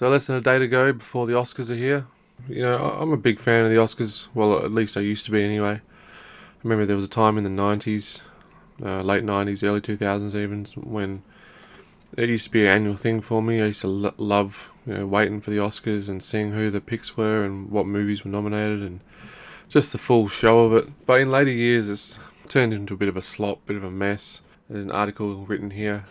So less than a day to go before the Oscars are here. I'm a big fan of the Oscars. Well, at least I used to be anyway. I remember there was a time in the 90s, late 90s, early 2000s even, when it used to be an annual thing for me. I used to love, waiting for the Oscars and seeing who the picks were and what movies were nominated and just the full show of it. But in later years, it's turned into a bit of a slop, bit of a mess. There's an article written here.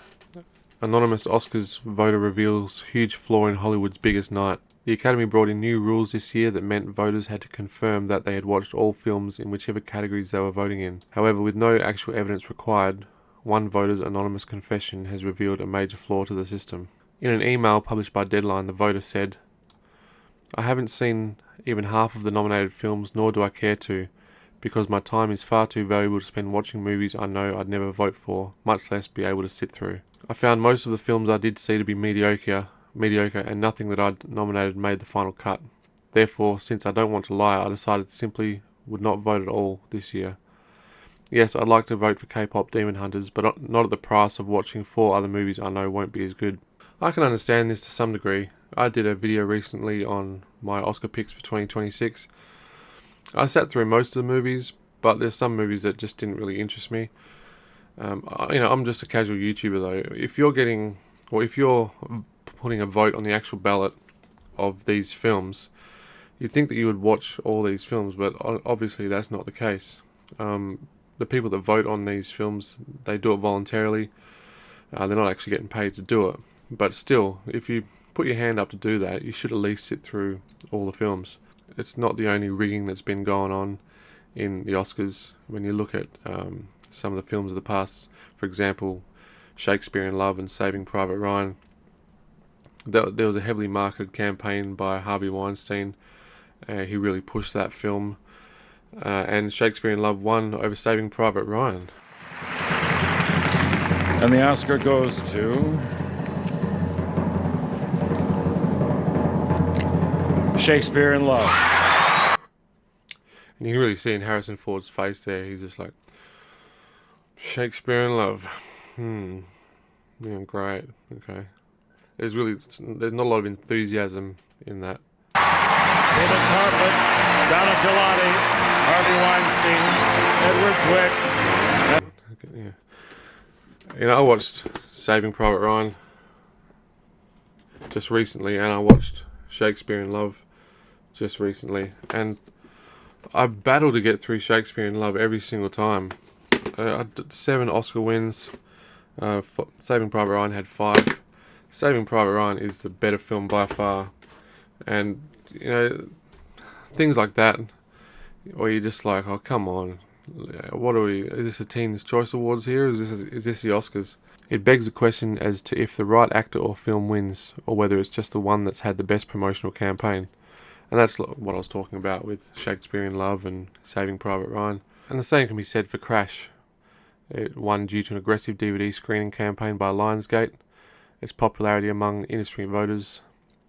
Anonymous Oscars voter reveals huge flaw in Hollywood's biggest night. The Academy brought in new rules this year that meant voters had to confirm that they had watched all films in whichever categories they were voting in. However, with no actual evidence required, one voter's anonymous confession has revealed a major flaw to the system. In an email published by Deadline, the voter said, "I haven't seen even half of the nominated films, nor do I care to, because my time is far too valuable to spend watching movies I know I'd never vote for, much less be able to sit through. I found most of the films I did see to be mediocre, and nothing that I'd nominated made the final cut. Therefore, since I don't want to lie, I decided simply would not vote at all this year. Yes, I'd like to vote for K-pop Demon Hunters, but not at the price of watching 4 other movies I know won't be as good." I can understand this to some degree. I did a video recently on my Oscar picks for 2026. I sat through most of the movies, but there's some movies that just didn't really interest me. I'm just a casual YouTuber though. If you're putting a vote on the actual ballot of these films, you'd think that you would watch all these films, but obviously that's not the case. The people that vote on these films, they do it voluntarily. They're not actually getting paid to do it. But still, if you put your hand up to do that, you should at least sit through all the films. It's not the only rigging that's been going on in the Oscars. When you look at some of the films of the past, for example, Shakespeare in Love and Saving Private Ryan, there was a heavily marketed campaign by Harvey Weinstein. He really pushed that film, and Shakespeare in Love won over Saving Private Ryan. And the Oscar goes to Shakespeare in Love. And you can really see in Harrison Ford's face there, he's just like, Shakespeare in Love. Yeah, great. Okay. There's not a lot of enthusiasm in that. David Carpet, Donna Gelati, Harvey Weinstein, Edward Zwick. Yeah. I watched Saving Private Ryan just recently, and I watched Shakespeare in Love just recently, and I battle to get through Shakespeare in Love every single time. 7 Oscar wins. Saving Private Ryan had 5. Saving Private Ryan is the better film by far, and things like that, or you're just like, oh come on, what are we? Is this a Teen's Choice Awards here? Is this the Oscars? It begs the question as to if the right actor or film wins, or whether it's just the one that's had the best promotional campaign. And that's what I was talking about with Shakespeare in Love and Saving Private Ryan. And the same can be said for Crash. It won due to an aggressive DVD screening campaign by Lionsgate, its popularity among industry voters,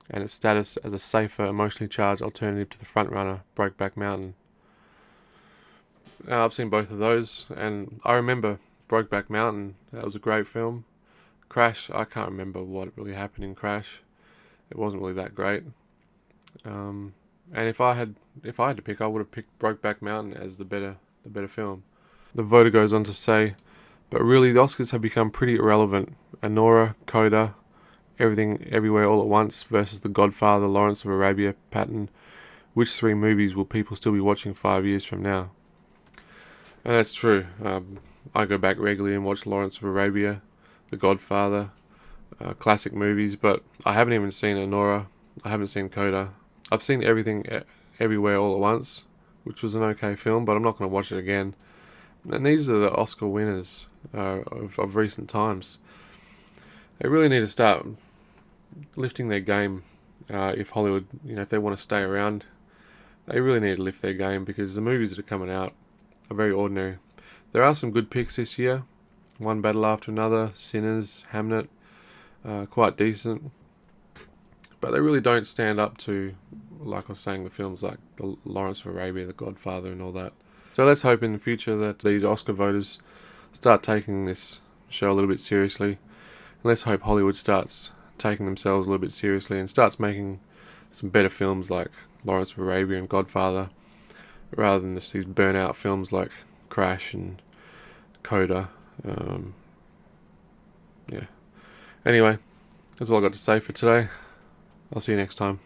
and its status as a safer, emotionally charged alternative to the frontrunner, Brokeback Mountain. I've seen both of those, and I remember Brokeback Mountain. That was a great film. Crash, I can't remember what really happened in Crash. It wasn't really that great. And if I had to pick, I would have picked Brokeback Mountain as the better film. The voter goes on to say, but really the Oscars have become pretty irrelevant. Anora, Coda, Everything Everywhere All at Once versus The Godfather, Lawrence of Arabia, Patton. Which 3 movies will people still be watching 5 years from now? And that's true. I go back regularly and watch Lawrence of Arabia, The Godfather, classic movies, but I haven't even seen Anora. I haven't seen Coda. I've seen Everything Everywhere All at Once, which was an okay film, but I'm not going to watch it again. And these are the Oscar winners of recent times. They really need to start lifting their game. If Hollywood, if they want to stay around, they really need to lift their game, because the movies that are coming out are very ordinary. There are some good picks this year. One Battle After Another, Sinners, Hamnet, quite decent. But they really don't stand up to, like I was saying, the films like the Lawrence of Arabia, The Godfather, and all that. So let's hope in the future that these Oscar voters start taking this show a little bit seriously. And let's hope Hollywood starts taking themselves a little bit seriously and starts making some better films like Lawrence of Arabia and Godfather, rather than just these burnout films like Crash and Coda. Yeah. Anyway, that's all I got to say for today. I'll see you next time.